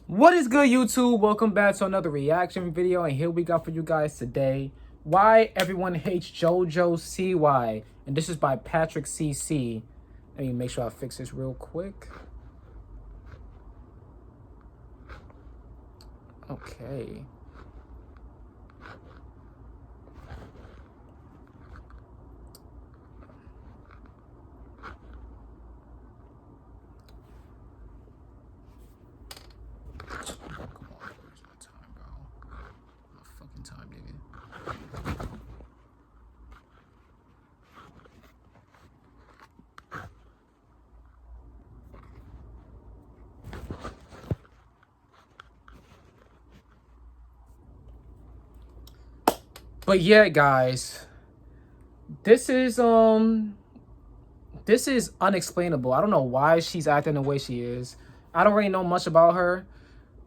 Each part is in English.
What is good, YouTube? Welcome back to another reaction video, and here we got for you guys today why everyone hates JoJo Siwa, and this is by Patrick CC. Let me make sure I fix this real quick. Okay. But yeah, guys, this is unexplainable. I don't know why she's acting the way she is. I don't really know much about her.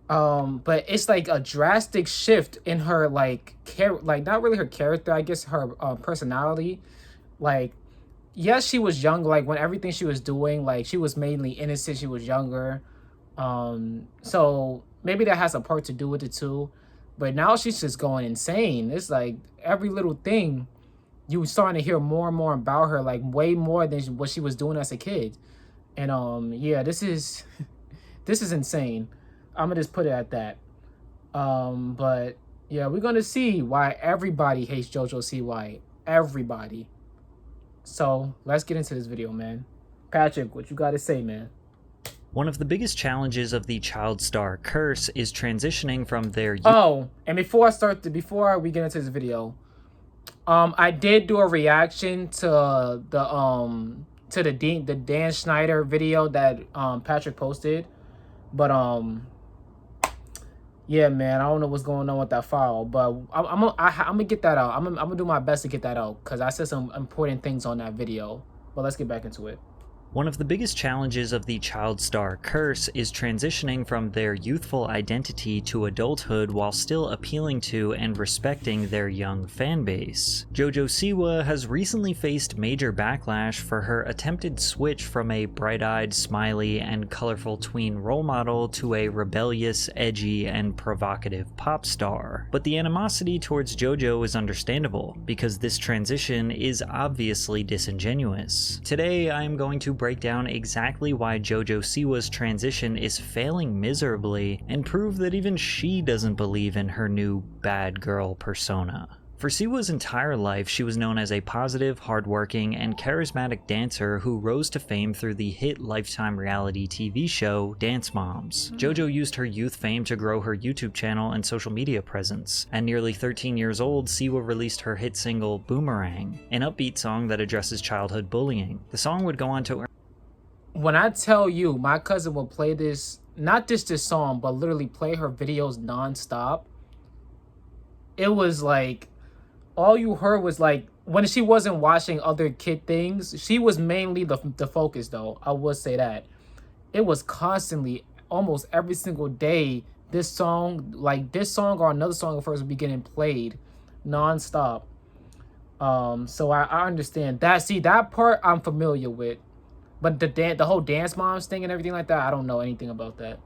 But it's like a drastic shift in her like not really her character, I guess her personality. Like, yes, she was young, like when everything she was doing, like she was mainly innocent, she was younger. So maybe that has a part to do with it too. But now she's just going insane. It's like every little thing you starting to hear more and more about her, like way more than what she was doing as a kid. And yeah, this is this is insane. I'm gonna just put it at that. But yeah, we're gonna see why everybody hates JoJo Siwa. Everybody. So let's get into this video, man. Patrick, what you gotta say, man? One of the biggest challenges of the child star curse is transitioning from their And before we get into this video, I did do a reaction to the Dan Schneider video that Patrick posted, but yeah, man, I don't know what's going on with that file, but I'm gonna get that out. I'm gonna do my best to get that out because I said some important things on that video. But let's get back into it. One of the biggest challenges of the child star curse is transitioning from their youthful identity to adulthood while still appealing to and respecting their young fan base. JoJo Siwa has recently faced major backlash for her attempted switch from a bright-eyed, smiley, and colorful tween role model to a rebellious, edgy, and provocative pop star. But the animosity towards JoJo is understandable, because this transition is obviously disingenuous. Today, I am going to break down exactly why JoJo Siwa's transition is failing miserably and prove that even she doesn't believe in her new bad girl persona. For Siwa's entire life, she was known as a positive, hardworking, and charismatic dancer who rose to fame through the hit Lifetime reality TV show Dance Moms. JoJo used her youth fame to grow her YouTube channel and social media presence. At nearly 13 years old, Siwa released her hit single Boomerang, an upbeat song that addresses childhood bullying. The song would go on to earn... When I tell you, my cousin will play this, not just this song, but literally play her videos nonstop. It was like, all you heard was like, when she wasn't watching other kid things, she was mainly the focus though. I would say that. It was constantly, almost every single day, this song or another song of hers would be getting played nonstop. So I understand that. See, that part I'm familiar with. But the whole Dance Moms thing and everything like that, I don't know anything about that.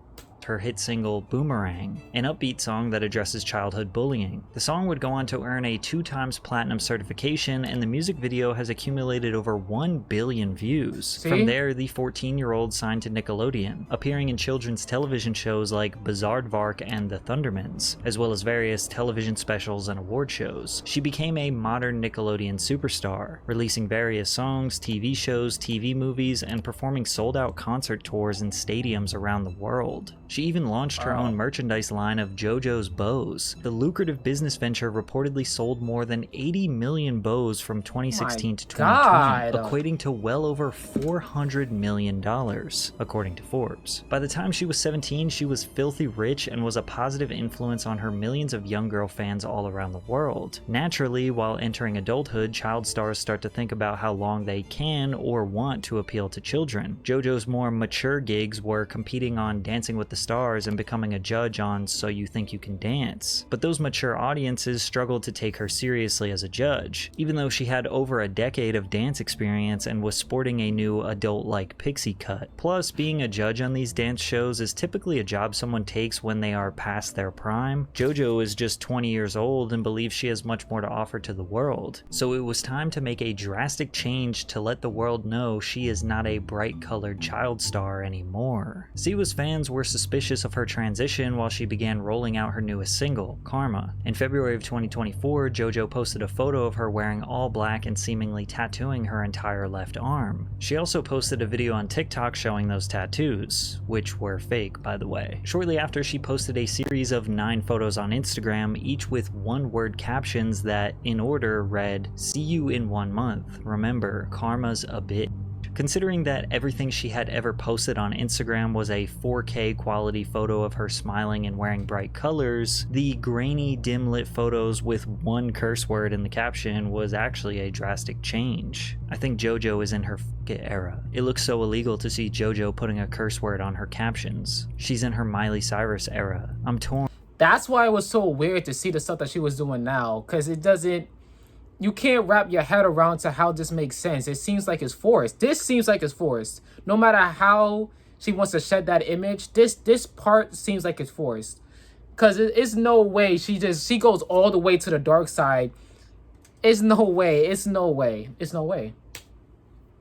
Her hit single Boomerang, an upbeat song that addresses childhood bullying. The song would go on to earn a 2x platinum certification, and the music video has accumulated over 1 billion views. See? From there, the 14-year-old signed to Nickelodeon, appearing in children's television shows like Bizaardvark and The Thundermans, as well as various television specials and award shows. She became a modern Nickelodeon superstar, releasing various songs, TV shows, TV movies, and performing sold-out concert tours in stadiums around the world. She even launched her own merchandise line of JoJo's bows. The lucrative business venture reportedly sold more than 80 million bows from 2016 to 2020, equating to well over $400 million, according to Forbes. By the time she was 17, she was filthy rich and was a positive influence on her millions of young girl fans all around the world. Naturally, while entering adulthood, child stars start to think about how long they can or want to appeal to children. JoJo's more mature gigs were competing on Dancing with the stars and becoming a judge on So You Think You Can Dance. But those mature audiences struggled to take her seriously as a judge, even though she had over a decade of dance experience and was sporting a new adult-like pixie cut. Plus, being a judge on these dance shows is typically a job someone takes when they are past their prime. JoJo is just 20 years old and believes she has much more to offer to the world. So it was time to make a drastic change to let the world know she is not a bright-colored child star anymore. Siwa's fans were suspicious of her transition while she began rolling out her newest single, Karma. In February of 2024, JoJo posted a photo of her wearing all black and seemingly tattooing her entire left arm. She also posted a video on TikTok showing those tattoos, which were fake, by the way. Shortly after, she posted a series of 9 photos on Instagram, each with one-word captions that, in order, read, "See you in 1 month. Remember, karma's a bitch." Considering that everything she had ever posted on Instagram was a 4K quality photo of her smiling and wearing bright colors, the grainy, dim-lit photos with one curse word in the caption was actually a drastic change. I think JoJo is in her f***it era. It looks so illegal to see JoJo putting a curse word on her captions. She's in her Miley Cyrus era. I'm torn. That's why it was so weird to see the stuff that she was doing now, because it doesn't, you can't wrap your head around to how this makes sense. It seems like it's forced. This seems like it's forced. No matter how she wants to shed that image, this part seems like it's forced. Because it's no way she goes all the way to the dark side. It's no way. It's no way. It's no way.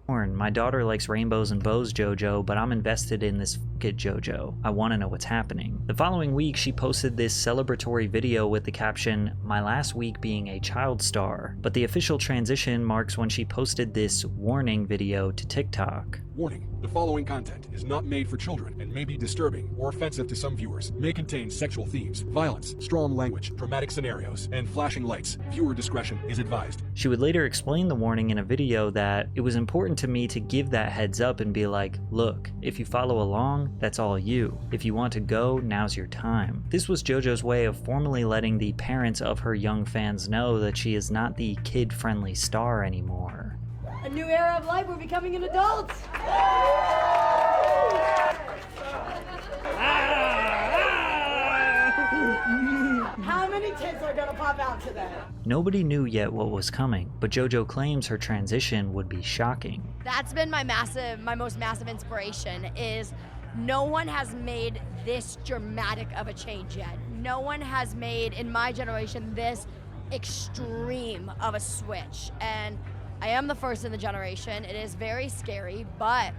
My daughter likes rainbows and bows, JoJo, but I'm invested in this f***it JoJo. I want to know what's happening. The following week, she posted this celebratory video with the caption, "My last week being a child star." But the official transition marks when she posted this warning video to TikTok. Warning, the following content is not made for children and may be disturbing or offensive to some viewers. May contain sexual themes, violence, strong language, dramatic scenarios, and flashing lights. Viewer discretion is advised. She would later explain the warning in a video that it was important to me to give that heads up and be like, look, if you follow along, that's all you. If you want to go, now's your time. This was JoJo's way of formally letting the parents of her young fans know that she is not the kid-friendly star anymore. A new era of life, we're becoming an adult. How many tits are gonna pop out today? Nobody knew yet what was coming, but JoJo claims her transition would be shocking. That's been my most massive inspiration, is no one has made this dramatic of a change yet. No one has made, in my generation, this extreme of a switch. And I am the first in the generation. It is very scary, but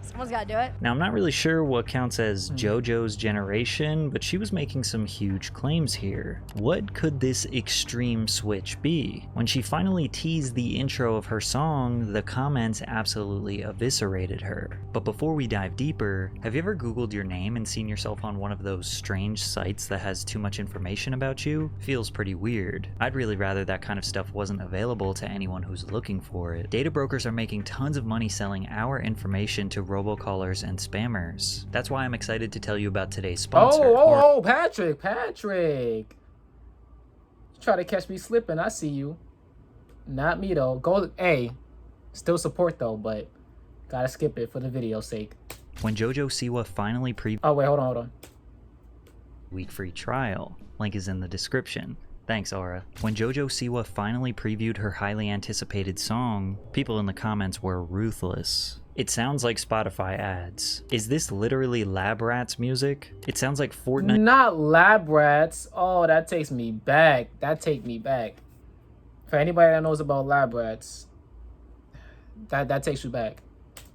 someone's got to do it. Now, I'm not really sure what counts as JoJo's generation, but she was making some huge claims here. What could this extreme switch be? When she finally teased the intro of her song, the comments absolutely eviscerated her. But before we dive deeper, have you ever Googled your name and seen yourself on one of those strange sites that has too much information about you? Feels pretty weird. I'd really rather that kind of stuff wasn't available to anyone who's looking for it. Data brokers are making tons of money selling our information to robocallers and spammers. That's why I'm excited to tell you about today's sponsor. Patrick. You try to catch me slipping, I see you. Not me though. Still support though, but gotta skip it for the video's sake. When JoJo Siwa finally hold on. Week free trial. Link is in the description. Thanks, Aura. When JoJo Siwa finally previewed her highly anticipated song, people in the comments were ruthless. It sounds like Spotify ads. Is this literally Lab Rats music? It sounds like Fortnite. Not Lab Rats. Oh, that takes me back. For anybody that knows about Lab Rats, that takes you back.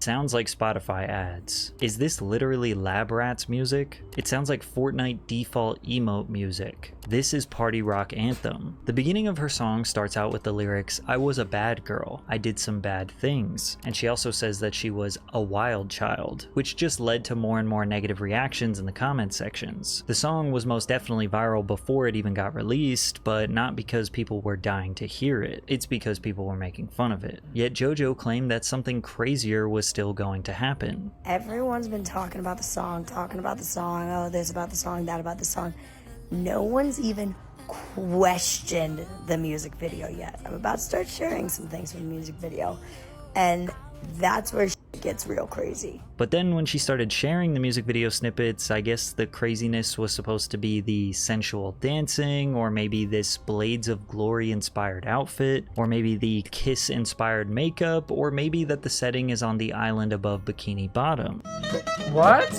Sounds like Spotify ads. Is this literally Lab Rats music? It sounds like Fortnite default emote music. This is Party Rock Anthem. The beginning of her song starts out with the lyrics, "I was a bad girl. I did some bad things." And she also says that she was a wild child, which just led to more and more negative reactions in the comment sections. The song was most definitely viral before it even got released, but not because people were dying to hear it. It's because people were making fun of it. Yet JoJo claimed that something crazier was still going to happen. Everyone's been talking about the song, oh, this about the song, that about the song. No one's even questioned the music video yet. I'm about to start sharing some things from the music video, and that's where shit it gets real crazy. But then when she started sharing the music video snippets, I guess the craziness was supposed to be the sensual dancing, or maybe this Blades of Glory inspired outfit, or maybe the Kiss inspired makeup, or maybe that the setting is on the island above Bikini Bottom. What?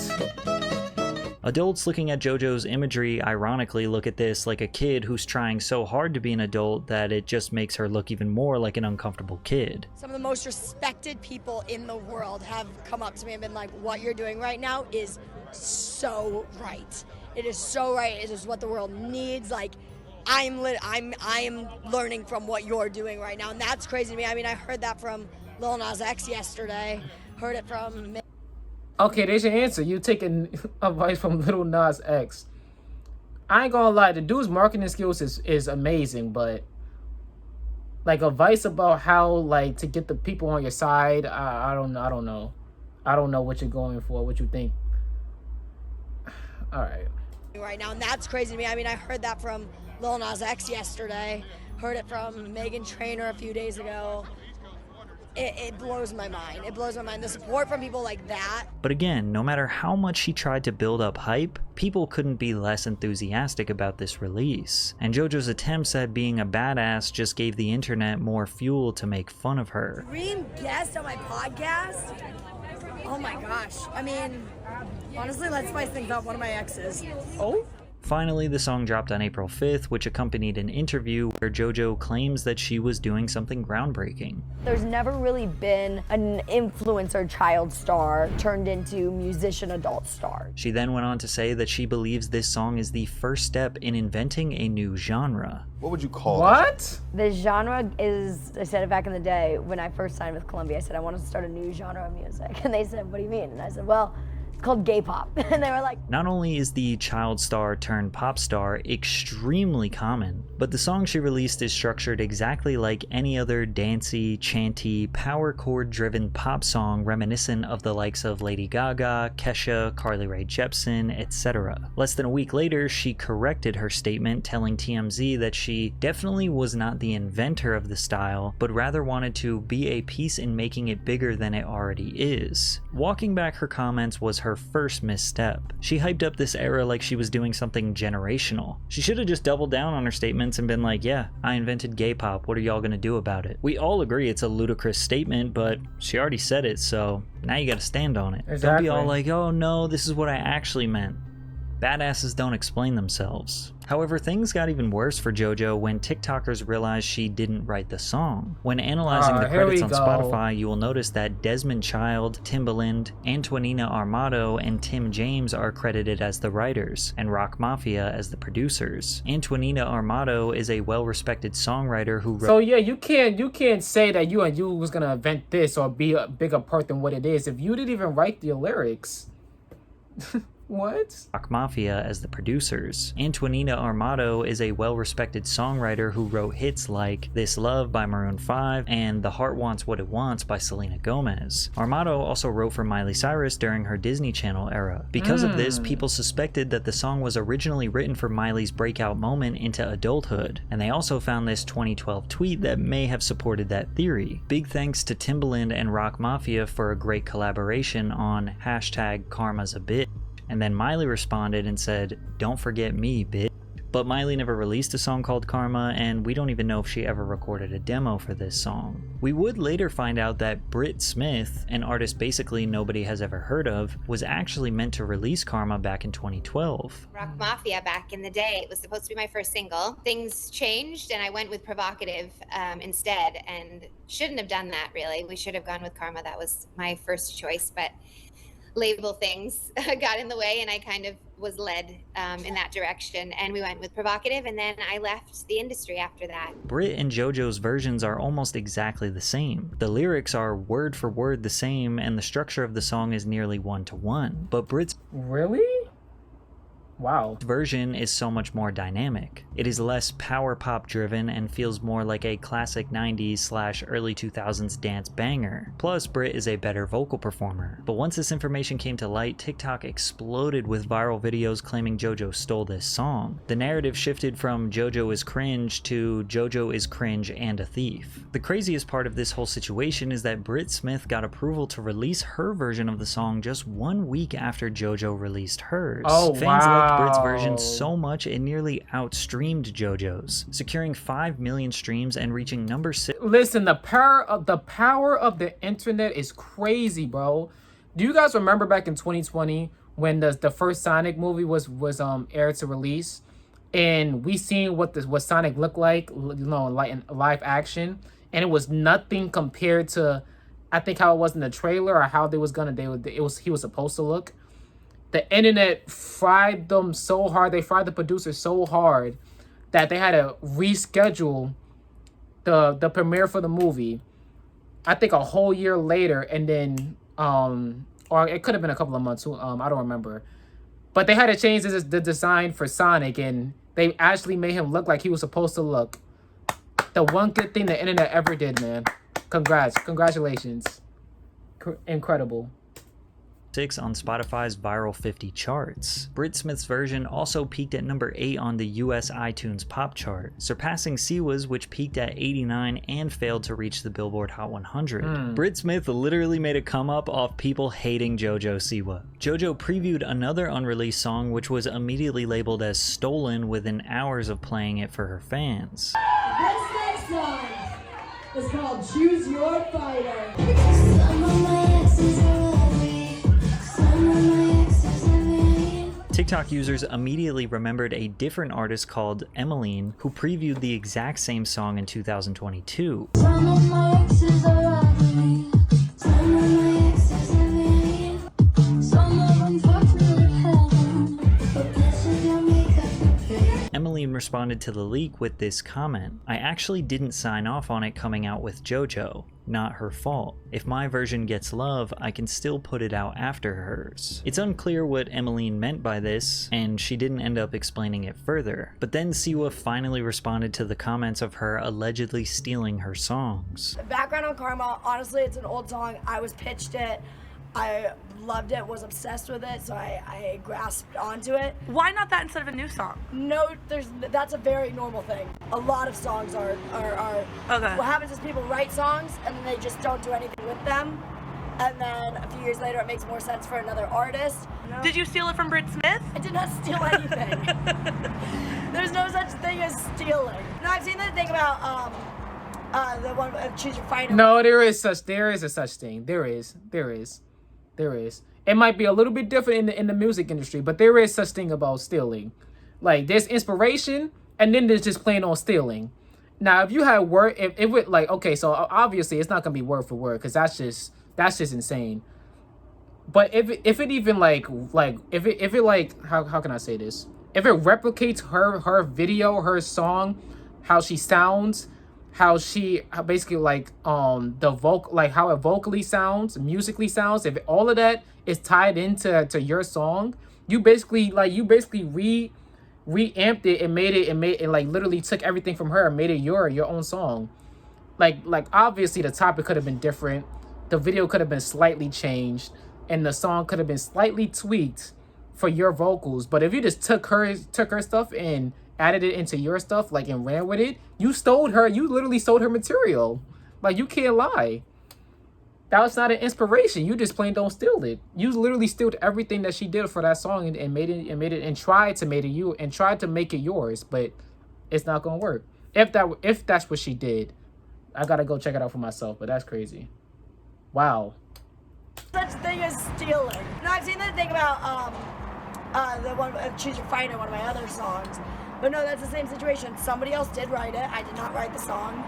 Adults looking at JoJo's imagery ironically look at this like a kid who's trying so hard to be an adult that it just makes her look even more like an uncomfortable kid. Some of the most respected people in the world have come up to me and been like, what you're doing right now is so right. It is so right. It is what the world needs. Like, I am learning from what you're doing right now, and that's crazy to me. I mean, I heard that from Lil Nas X yesterday. Heard it from... Okay, there's your answer. You taking advice from Lil Nas X. I ain't gonna lie, the dude's marketing skills is amazing, but like advice about how like to get the people on your side, I don't know. I don't know what you're going for, what you think. All right. Right now, and that's crazy to me. I mean, I heard that from Lil Nas X yesterday. Heard it from Megan Trainor a few days ago. It blows my mind. It blows my mind. The support from people like that. But again, no matter how much she tried to build up hype, people couldn't be less enthusiastic about this release. And JoJo's attempts at being a badass just gave the internet more fuel to make fun of her. Dream guest on my podcast? Oh my gosh. I mean, honestly, let's spice things up. One of my exes. Oh? Finally, the song dropped on April 5th, which accompanied an interview where JoJo claims that she was doing something groundbreaking. There's never really been an influencer child star turned into musician adult star. She then went on to say that she believes this song is the first step in inventing a new genre. What would you call What? The genre is, I said it back in the day when I first signed with Columbia, I said I want to start a new genre of music. And they said, what do you mean? And I said, well, called gay pop. And they were like, not only is the child star turned pop star extremely common, but the song she released is structured exactly like any other dancey, chanty, power chord driven pop song reminiscent of the likes of Lady Gaga, Kesha, Carly Rae Jepsen, etc. Less than a week later, she corrected her statement, telling TMZ that she definitely was not the inventor of the style, but rather wanted to be a piece in making it bigger than it already is. Walking back her comments was her first misstep. She hyped up this era like she was doing something generational. She should have just doubled down on her statements and been like, yeah, I invented gay pop, what are y'all gonna do about it? We all agree it's a ludicrous statement, but she already said it, so now you gotta stand on it. Exactly. Don't be all like, oh no, this is what I actually meant. Badasses don't explain themselves. However, things got even worse for JoJo when TikTokers realized she didn't write the song. When analyzing the here credits we on go. Spotify, you will notice that Desmond Child, Timbaland, Antonina Armato, and Tim James are credited as the writers, and Rock Mafia as the producers. Antonina Armato is a well-respected songwriter who wrote... So yeah, you can't say that you was gonna invent this or be a bigger part than what it is if you didn't even write the lyrics. What? Rock Mafia as the producers. Antonina Armato is a well-respected songwriter who wrote hits like This Love by Maroon 5 and The Heart Wants What It Wants by Selena Gomez. Armato also wrote for Miley Cyrus during her Disney Channel era. Because of this, people suspected that the song was originally written for Miley's breakout moment into adulthood, and they also found this 2012 tweet that may have supported that theory. Big thanks to Timbaland and Rock Mafia for a great collaboration on #Karma's a Bitch. And then Miley responded and said, don't forget me, bitch. But Miley never released a song called Karma, and we don't even know if she ever recorded a demo for this song. We would later find out that Britt Smith, an artist basically nobody has ever heard of, was actually meant to release Karma back in 2012. Rock Mafia back in the day. It was supposed to be my first single. Things changed and I went with Provocative instead, and shouldn't have done that really. We should have gone with Karma. That was my first choice, but label things got in the way and I kind of was led in that direction, and we went with Provocative, and then I left the industry after that. Britt and JoJo's versions are almost exactly the same. The lyrics are word for word the same and the structure of the song is nearly one-to-one, but Britt's... Really? Wow. Version is so much more dynamic. It is less power pop driven and feels more like a classic 90s / early 2000s dance banger. Plus, Brit is a better vocal performer. But once this information came to light, TikTok exploded with viral videos claiming JoJo stole this song. The narrative shifted from JoJo is cringe to JoJo is cringe and a thief. The craziest part of this whole situation is that Brit Smith got approval to release her version of the song just 1 week after JoJo released hers. Oh, Fans liked Brit's wow. version so much it nearly outstreamed JoJo's, securing 5 million streams and reaching number 6. Listen, the power of the internet is crazy, bro. Do you guys remember back in 2020 when the first Sonic movie was aired to release, and we seen what Sonic looked like, like in live action, and it was nothing compared to, I think, how it was in the trailer or how he was supposed to look. The internet fried them so hard. They fried the producers so hard that they had to reschedule the premiere for the movie, I think, a whole year later, and then or it could have been a couple of months. I don't remember, but they had to change the design for Sonic, and they actually made him look like he was supposed to look. The one good thing the internet ever did, man. Congratulations, incredible. 6 on Spotify's Viral 50 charts. Brit Smith's version also peaked at number 8 on the US iTunes pop chart, surpassing Siwa's, which peaked at 89 and failed to reach the Billboard Hot 100. Brit Smith literally made a come up off people hating JoJo Siwa. JoJo previewed another unreleased song which was immediately labeled as stolen within hours of playing it for her fans. This next song is called Choose Your Fighter. TikTok users immediately remembered a different artist called Emmeline who previewed the exact same song in 2022. Emmeline responded to the leak with this comment: "I actually didn't sign off on it coming out with JoJo. Not her fault. If my version gets love, I can still put it out after hers." It's unclear what Emmeline meant by this, and she didn't end up explaining it further. But then Siwa finally responded to the comments of her allegedly stealing her songs. The background on Karma, honestly, it's an old song. I was pitched it. I loved it, was obsessed with it, so I grasped onto it. Why not that instead of a new song? No, that's a very normal thing. A lot of songs are Okay. What happens is people write songs and then they just don't do anything with them. And then a few years later it makes more sense for another artist. No. Did you steal it from Brit Smith? I did not steal anything. There's no such thing as stealing. No, I've seen the thing about the one Choose Your Fighter. No, there is a such thing. There is. It might be a little bit different in the music industry, but there is such thing about stealing. Like, there's inspiration, and then there's just plain on stealing. Now, if you had word, if it would, like, okay, so obviously it's not gonna be word for word, because that's just insane. But if it even if it like how can I say this? If it replicates her video, her song, how she sounds, how basically the vocal, like how it vocally sounds, musically sounds, if all of that is tied into your song, you basically reamped it and made it like literally took everything from her and made it your own song. Like obviously the topic could have been different, the video could have been slightly changed, and the song could have been slightly tweaked for your vocals. But if you just took her stuff and added it into your stuff, like, and ran with it, you literally stole her material. Like, you can't lie. That was not an inspiration. You just plain don't steal it. You literally stole everything that she did for that song and made it and tried to make it yours, but it's not gonna work. If that's what she did, I gotta go check it out for myself. But that's crazy. Wow. Such thing as stealing. No, I've seen the thing about the one Choose Your Fighter, one of my other songs. But no, that's the same situation. Somebody else did write it. I did not write the song.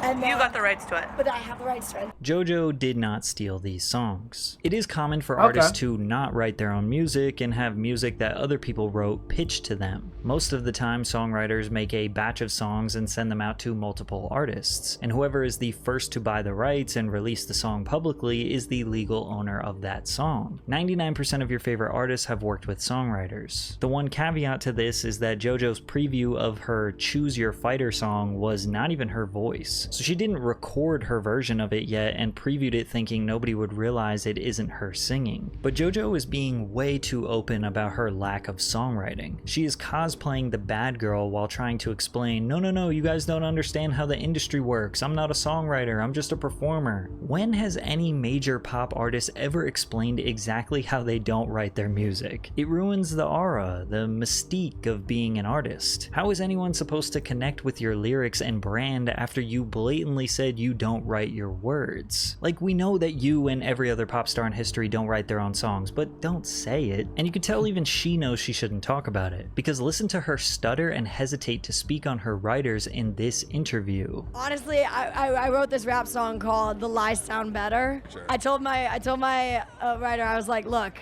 And You got the rights to it. But I have the rights to it. JoJo did not steal these songs. It is common for Okay. artists to not write their own music and have music that other people wrote pitched to them. Most of the time, songwriters make a batch of songs and send them out to multiple artists, and whoever is the first to buy the rights and release the song publicly is the legal owner of that song. 99% of your favorite artists have worked with songwriters. The one caveat to this is that JoJo's preview of her Choose Your Fighter song was not even her voice. So she didn't record her version of it yet and previewed it thinking nobody would realize it isn't her singing. But JoJo is being way too open about her lack of songwriting. She is cosplaying the bad girl while trying to explain, no, you guys don't understand how the industry works. I'm not a songwriter, I'm just a performer. When has any major pop artist ever explained exactly how they don't write their music? It ruins the aura, the mystique of being an artist. How is anyone supposed to connect with your lyrics and brand after you blatantly said you don't write your words? Like, we know that you and every other pop star in history don't write their own songs, but don't say it. And you can tell even she knows she shouldn't talk about it, because listen to her stutter and hesitate to speak on her writers in this interview. Honestly, I wrote this rap song called "The Lies Sound Better." Sure. I told my writer, I was like, look,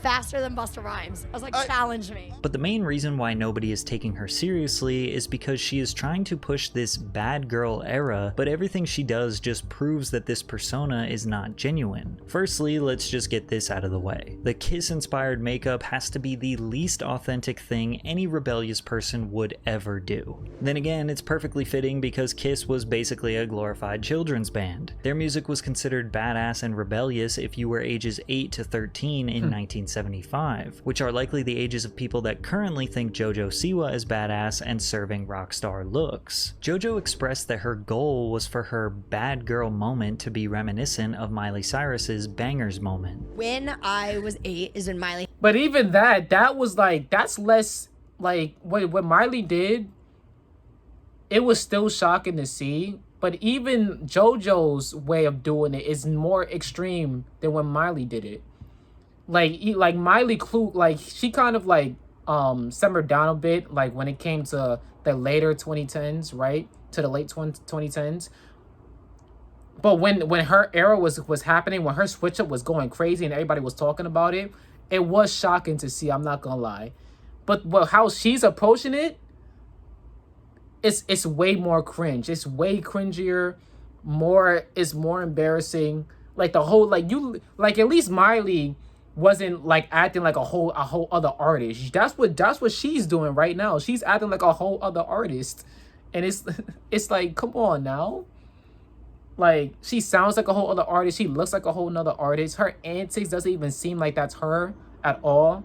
faster than Busta Rhymes. I was like, challenge me. But the main reason why nobody is taking her seriously is because she is trying to push this bad girl era, but everything she does just proves that this persona is not genuine. Firstly, let's just get this out of the way. The Kiss-inspired makeup has to be the least authentic thing any rebellious person would ever do. Then again, it's perfectly fitting because Kiss was basically a glorified children's band. Their music was considered badass and rebellious if you were ages 8 to 13 in 1975, which are likely the ages of people that currently think JoJo Siwa is badass and serving rock star looks. JoJo expressed that her goal was for her bad girl moment to be reminiscent of Miley Cyrus's bangers moment. When I was 8 is when Miley. But even that was like, that's less like what Miley did. It was still shocking to see, but even JoJo's way of doing it is more extreme than when Miley did it. Like Miley she kind of like simmered down a bit, like when it came to the later 2010s, right, to the late 2010s. But when her era was happening, when her switch up was going crazy and everybody was talking about it, it was shocking to see. I'm not gonna lie, but how she's approaching it, it's way more cringe. It's way cringier. It's more embarrassing. Like the whole at least Miley wasn't like acting like a whole other artist. That's what she's doing right now. She's acting like a whole other artist, and it's like, come on now. Like, she sounds like a whole other artist. She looks like a whole nother artist. Her antics doesn't even seem like that's her at all.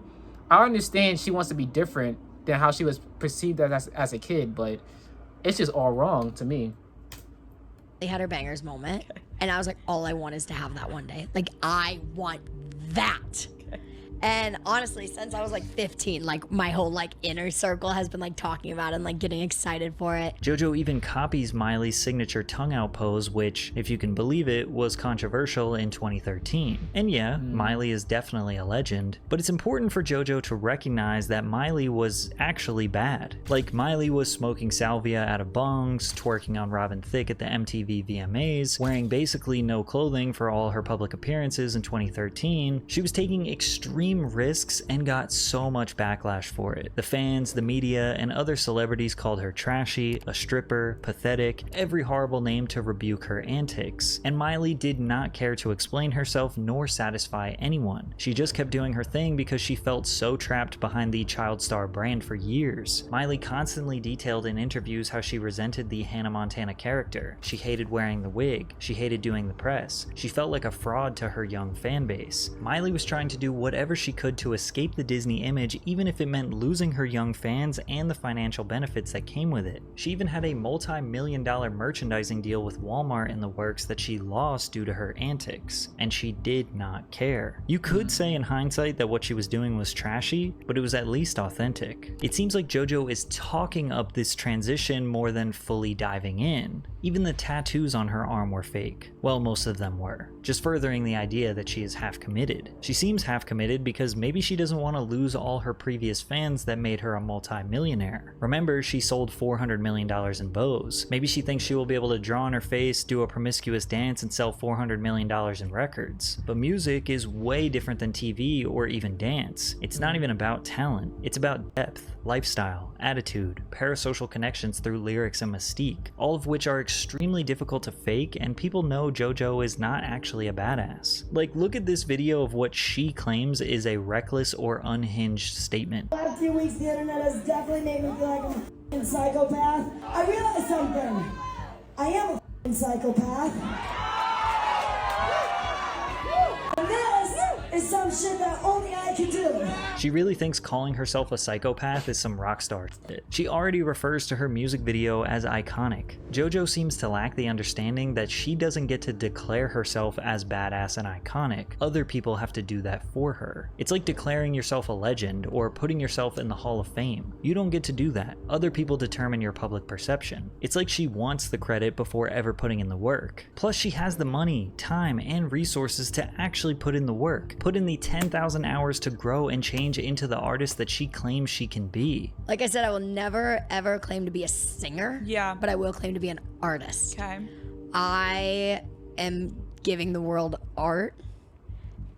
I understand she wants to be different than how she was perceived as a kid, but it's just all wrong to me. They had her bangers moment, and I was like, all I want is to have that one day. Like, I want that. And honestly, since I was like 15, like my whole like inner circle has been like talking about it and like getting excited for it. JoJo even copies Miley's signature tongue out pose, which, if you can believe it, was controversial in 2013. And yeah, Miley is definitely a legend, but it's important for JoJo to recognize that Miley was actually bad. Like, Miley was smoking salvia out of bongs, twerking on Robin Thicke at the MTV VMAs, wearing basically no clothing for all her public appearances in 2013. She was taking extreme risks and got so much backlash for it. The fans, the media, and other celebrities called her trashy, a stripper, pathetic, every horrible name to rebuke her antics. And Miley did not care to explain herself nor satisfy anyone. She just kept doing her thing because she felt so trapped behind the child star brand for years. Miley constantly detailed in interviews how she resented the Hannah Montana character. She hated wearing the wig. She hated doing the press. She felt like a fraud to her young fan base. Miley was trying to do whatever she could to escape the Disney image, even if it meant losing her young fans and the financial benefits that came with it. She even had a multi-million-dollar merchandising deal with Walmart in the works that she lost due to her antics, and she did not care. You could say in hindsight that what she was doing was trashy, but it was at least authentic. It seems like JoJo is talking up this transition more than fully diving in. Even the tattoos on her arm were fake. Well, most of them were. just furthering the idea that she is half committed. She seems half committed because maybe she doesn't want to lose all her previous fans that made her a multi-millionaire. Remember, she sold $400 million in bows. Maybe she thinks she will be able to draw on her face, do a promiscuous dance, and sell $400 million in records. But music is way different than TV or even dance. It's not even about talent. It's about depth, lifestyle, attitude, parasocial connections through lyrics and mystique, all of which are extremely difficult to fake, and people know JoJo is not actually a badass. Like, look at this video of what she claims is a reckless or unhinged statement. The last few weeks, the internet has definitely made me feel like I'm a f***ing psychopath. I realized something. I am a f***ing psychopath. And this is some shit that only I can do. She really thinks calling herself a psychopath is some rockstar shit. She already refers to her music video as iconic. JoJo seems to lack the understanding that she doesn't get to declare herself as badass and iconic. Other people have to do that for her. It's like declaring yourself a legend or putting yourself in the Hall of Fame. You don't get to do that. Other people determine your public perception. It's like she wants the credit before ever putting in the work. Plus, she has the money, time, and resources to actually put in the work. Put in the 10,000 hours to grow and change into the artist that she claims she can be. Like I said, I will never ever claim to be a singer. Yeah. But I will claim to be an artist. Okay. I am giving the world art,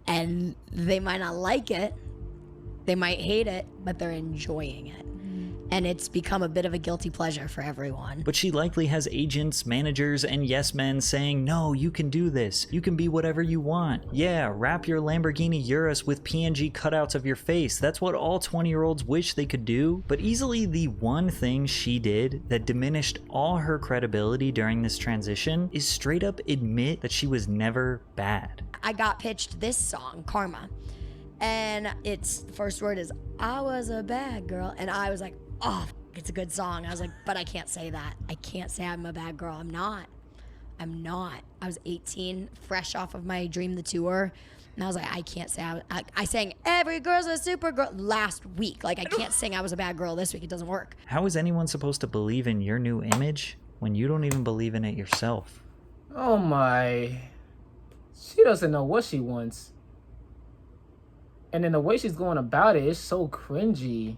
and they might not like it, they might hate it, but they're enjoying it. And it's become a bit of a guilty pleasure for everyone. But she likely has agents, managers, and yes men saying, no, you can do this. You can be whatever you want. Yeah, wrap your Lamborghini Urus with PNG cutouts of your face. That's what all 20-year-olds wish they could do. But easily the one thing she did that diminished all her credibility during this transition is straight up admit that she was never bad. I got pitched this song, Karma. And its first word is, I was a bad girl. And I was like, oh, it's a good song. I was like, but I can't say that. I can't say I'm a bad girl. I'm not. I was 18, fresh off of my Dream the Tour. And I was like, I can't say I sang Every Girl's a Super Girl last week. Like, I can't sing I was a bad girl this week. It doesn't work. How is anyone supposed to believe in your new image when you don't even believe in it yourself? Oh my. She doesn't know what she wants. And then the way she's going about it is so cringy.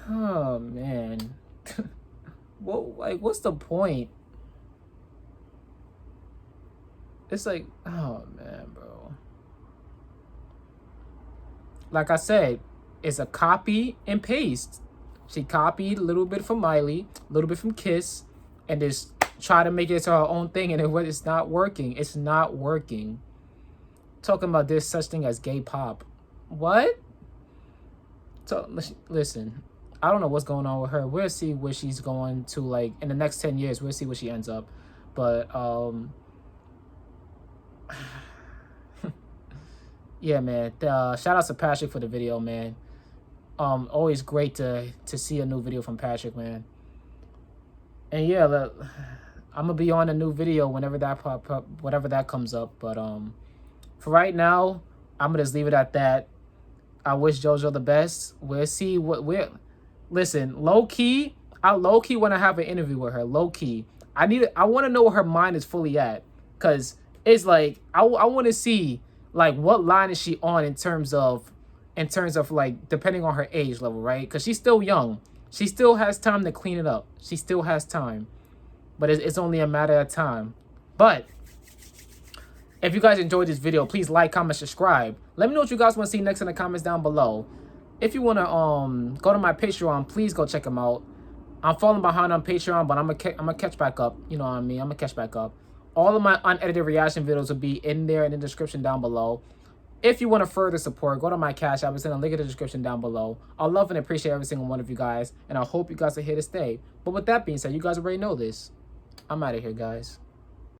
Oh man. What's the point? It's like, oh man, bro. Like I said, it's a copy and paste. She copied a little bit from Miley, a little bit from Kiss, and just try to make it to her own thing, and it's not working. It's not working. Talking about this such thing as gay pop. What? So listen, I don't know what's going on with her. We'll see where she's going to, like, in the next 10 years. We'll see where she ends up. But yeah, man. Shout out to Patrick for the video, man. Always great to see a new video from Patrick, man. And yeah, look, I'm gonna be on a new video whenever that comes up. But for right now, I'm gonna just leave it at that. I wish JoJo the best. We'll see what we're. Listen, low key, I low key want to have an interview with her. Low key, I want to know where her mind is fully at, cause it's like I want to see like what line is she on in terms of like depending on her age level, right? Cause she's still young. She still has time to clean it up. She still has time, but it's only a matter of time. But if you guys enjoyed this video, please like, comment, subscribe. Let me know what you guys want to see next in the comments down below. If you want to go to my Patreon, please go check them out. I'm falling behind on Patreon, but I'm gonna catch back up. You know what I mean? I'm gonna catch back up. All of my unedited reaction videos will be in there in the description down below. If you want to further support, go to my CashApp. It's in the link in the description down below. I love and appreciate every single one of you guys, and I hope you guys are here to stay. But with that being said, you guys already know this. I'm out of here, guys.